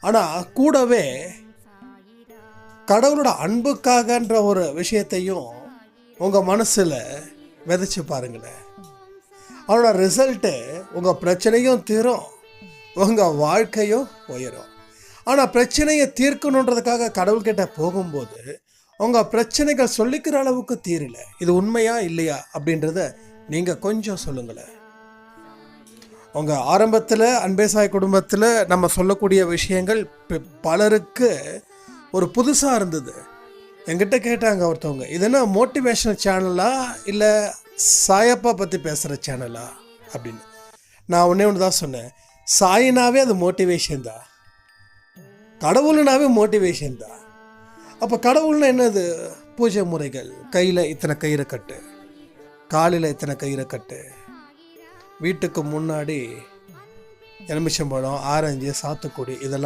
ஆனால் கூடவே கடவுளோட அன்புக்காகன்ற ஒரு விஷயத்தையும் உங்கள் மனசில் விதைச்சி பாருங்களேன். அவனோட ரிசல்ட்டு உங்கள் பிரச்சனையும் தீரும், உங்கள் வாழ்க்கையும் உயரும். ஆனால் பிரச்சனையை தீர்க்கணுன்றதுக்காக கடவுள்கிட்ட போகும்போது உங்கள் பிரச்சனைகள் சொல்லிக்கிற அளவுக்கு தீரல. இது உண்மையா இல்லையா அப்படின்றத நீங்கள் கொஞ்சம் சொல்லுங்களேன். உங்கள் ஆரம்பத்தில் அன்பேசாய் குடும்பத்தில் நம்ம சொல்லக்கூடிய விஷயங்கள் பலருக்கு ஒரு புதுசாக இருந்தது. என்கிட்ட கேட்டாங்க ஒருத்தவங்க, இது என்ன மோட்டிவேஷனல் சேனலா இல்லை சாயப்பா பற்றி பேசுகிற சேனலா அப்படின்னு. நான் ஒன்று தான் சொன்னேன், சாயினாவே அது மோட்டிவேஷன் தான், கடவுள்னாவே மோட்டிவேஷன் தான். அப்போ கடவுள்னா என்னது? பூஜை முறைகள், கையில் இத்தனை கயிறை கட்டு, காலில் இத்தனை கயிறை கட்டு, வீட்டுக்கு முன்னாடி எலுமிச்சம்பழம், ஆரஞ்சு, சாத்துக்குடி இதெல்லாம்